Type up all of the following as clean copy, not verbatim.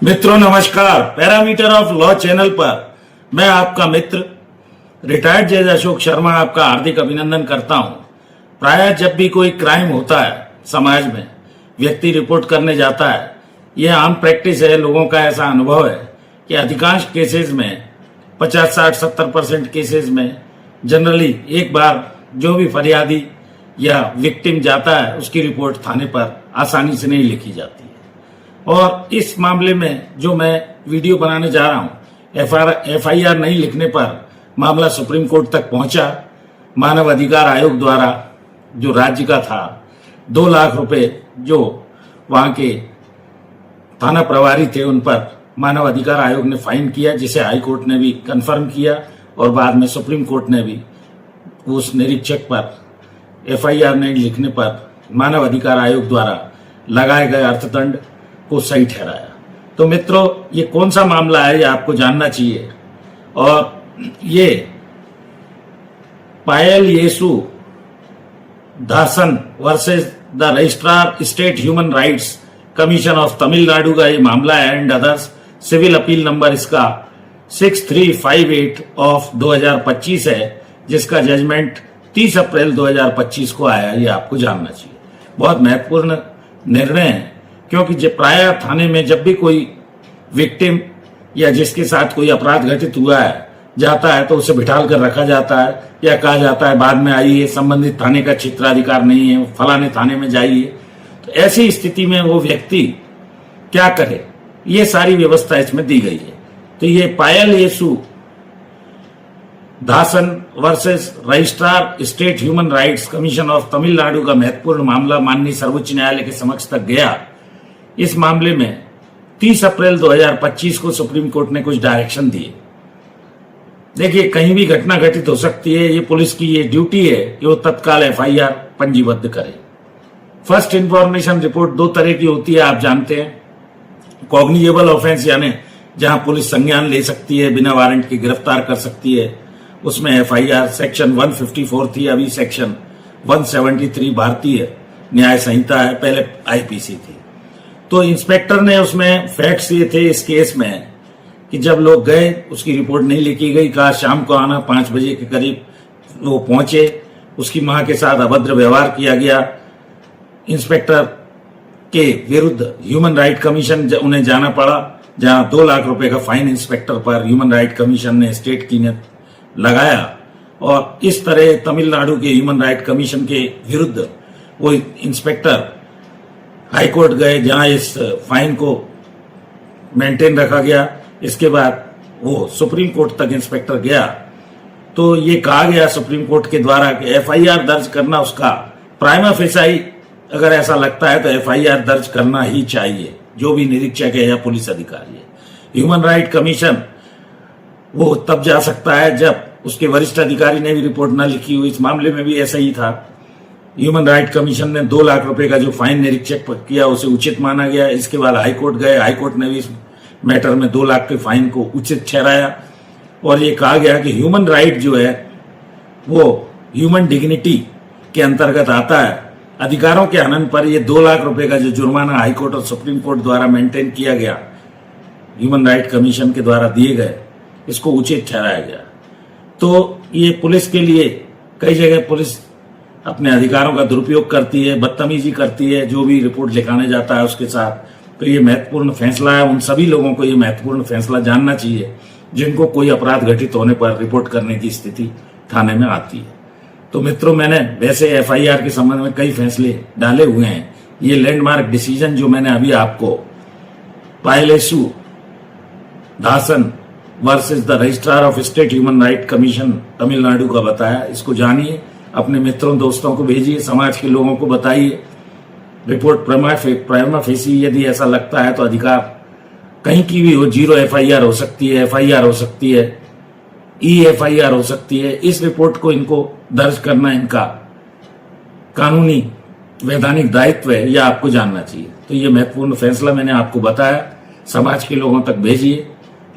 मित्रों नमस्कार। Parameter of law channel पर मैं आपका मित्र रिटायर्ड जज अशोक शर्मा आपका हार्दिक अभिनंदन करता हूं। प्रायः जब भी कोई क्राइम होता है समाज में, व्यक्ति रिपोर्ट करने जाता है, यह आम प्रैक्टिस है। लोगों का ऐसा अनुभव है कि अधिकांश केसेस में 50, 60, 70% केसेस में जनरली एक बार जो भी फरियादी या विक्टिम जाता है उसकी रिपोर्ट थाने पर आसानी से नहीं लिखी जाती है। और इस मामले में जो मैं वीडियो बनाने जा रहा हूं, एफआईआर नहीं लिखने पर मामला सुप्रीम कोर्ट तक पहुंचा। मानव अधिकार आयोग द्वारा जो राज्य का था 2 लाख रुपए जो वहां के थाना प्रभारी थे उन पर मानव अधिकार आयोग ने फाइन किया, जिसे हाई कोर्ट ने भी कंफर्म किया और बाद में सुप्रीम कोर्ट ने भी उस निरीक्षक पर एफआईआर नहीं लिखने पर मानव अधिकार आयोग द्वारा लगाए गए अर्थदंड को सही ठहराया। तो मित्रों, ये कौन सा मामला है ये आपको जानना चाहिए। और ये पायल येसु दासन versus the registrar state human rights commission of Tamil Nadu का ये मामला है and others. Civil appeal number इसका 6358 ऑफ 2025 है, जिसका जजमेंट 30 अप्रैल 2025 को आया। ये आपको जानना चाहिए। बहुत महत्वपूर्ण निर्णय है, क्योंकि जब प्राय थाने में जब भी कोई विक्टिम या जिसके साथ कोई अपराध घटित हुआ है जाता है तो उसे बिठाल कर रखा जाता है या कहा जाता है बाद में आइए, संबंधित थाने का क्षेत्राधिकार नहीं है, फलाने थाने में जाइए। तो ऐसी स्थिति में वो व्यक्ति क्या करे, ये सारी व्यवस्था इसमें दी गई है। तो ये पायल येसु दासन versus registrar state human rights commission of Tamil Nadu का महत्वपूर्ण मामला माननीय सर्वोच्च न्यायालय के समक्ष तक गया। इस मामले में 30 अप्रैल 2025 को सुप्रीम कोर्ट ने कुछ डायरेक्शन दिए। देखिए, कहीं भी घटना घटित हो सकती है, ये पुलिस की ये ड्यूटी है कि वो तत्काल एफआईआर पंजीबद्ध करे। फर्स्ट इंफॉर्मेशन रिपोर्ट 2 तरह की होती है, आप जानते हैं। कॉग्निजेबल ऑफेंस यानी जहां पुलिस संज्ञान ले सकती है, बिना वारंट के गिरफ्तार कर सकती है, उसमें एफआईआर सेक्शन 154 थी, अभी सेक्शन 173 भारतीय न्याय संहिता है, पहले आईपीसी थी। तो इंस्पेक्टर ने उसमें फैक्ट्स ये थे इस केस में कि जब लोग गए उसकी रिपोर्ट नहीं लिखी गई, कहा शाम को आना, 5 बजे के करीब वो पहुंचे, उसकी मां के साथ अभद्र व्यवहार किया गया। इंस्पेक्टर के विरुद्ध ह्यूमन राइट कमीशन उन्हें जाना पड़ा, जहां 2 लाख रुपए का फाइन इंस्पेक्टर पर ह्यूमन राइट कमीशन ने स्टेट की ने लगाया। और इस तरह तमिलनाडु के ह्यूमन राइट कमीशन के विरुद्ध वो इंस्पेक्टर हाई कोर्ट गए, जहां इस फाइन को मेंटेन रखा गया। इसके बाद वो सुप्रीम कोर्ट तक इंस्पेक्टर गया, तो ये कहा गया सुप्रीम कोर्ट के द्वारा कि एफआईआर दर्ज करना उसका प्राइमा फेसाई, अगर ऐसा लगता है तो एफआईआर दर्ज करना ही चाहिए, जो भी निरीक्षक है या पुलिस अधिकारी है। ह्यूमन राइट कमीशन वो तब जा सकता है जब उसके वरिष्ठ अधिकारी ने भी रिपोर्ट न लिखी हुई। इस मामले में भी ऐसा ही था। ह्यूमन राइट कमीशन ने 2 लाख रुपए का जो फाइन निरीक्षक पर किया उसे उचित माना गया। इसके बाद हाईकोर्ट गए, हाईकोर्ट ने भी इस मैटर में 2 लाख के फाइन को उचित ठहराया और ये कहा गया कि ह्यूमन राइट जो है वो ह्यूमन डिग्निटी के अंतर्गत आता है। अधिकारों के हनन पर ये 2 लाख रुपए का जो जुर्माना हाईकोर्ट और सुप्रीम कोर्ट द्वारा मेंटेन किया गया, ह्यूमन राइट कमीशन के द्वारा दिए गए, इसको उचित ठहराया गया। तो ये पुलिस के लिए कई जगह पुलिस अपने अधिकारों का दुरुपयोग करती है, बदतमीजी करती है जो भी रिपोर्ट लिखाने जाता है उसके साथ। तो ये महत्वपूर्ण फैसला है। उन सभी लोगों को ये महत्वपूर्ण फैसला जानना चाहिए जिनको कोई अपराध घटित होने पर रिपोर्ट करने की स्थिति थाने में आती है। तो मित्रों, मैंने वैसे एफआईआर के संबंध में कई फैसले डाले हुए हैं। ये लैंडमार्क डिसीजन जो मैंने अभी आपको पायल येसु दासन versus the registrar of state human right commission Tamil Nadu का बताया, इसको जानिए, अपने मित्रों दोस्तों को भेजिए, समाज के लोगों को बताइए। रिपोर्ट प्राइमा फेसी यदि ऐसा लगता है तो अधिकार कहीं की भी हो, 0 एफआईआर हो सकती है, एफआईआर हो सकती है, एफआईआर हो सकती है। इस रिपोर्ट को इनको दर्ज करना इनका कानूनी वैधानिक दायित्व है, यह आपको जानना चाहिए। तो ये महत्वपूर्ण फैसला मैंने आपको बताया, समाज के लोगों तक भेजिए,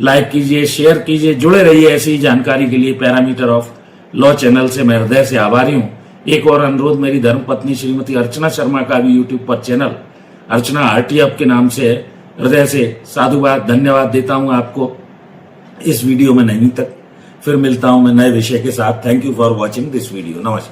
लाइक कीजिए, शेयर कीजिए, जुड़े रहिए ऐसी ही जानकारी के लिए। पैरामीटर ऑफ लॉ चैनल से मैं हृदय से आभारी हूं। एक और अनुरोध, मेरी धर्मपत्नी श्रीमती अर्चना शर्मा का भी यूट्यूब पर चैनल अर्चना आरटीएफ के नाम से है, हृदय से साधुवाद धन्यवाद देता हूं आपको इस वीडियो में नहीं तक। फिर मिलता हूं मैं नए विषय के साथ। Thank you for watching this video. नमस्कार।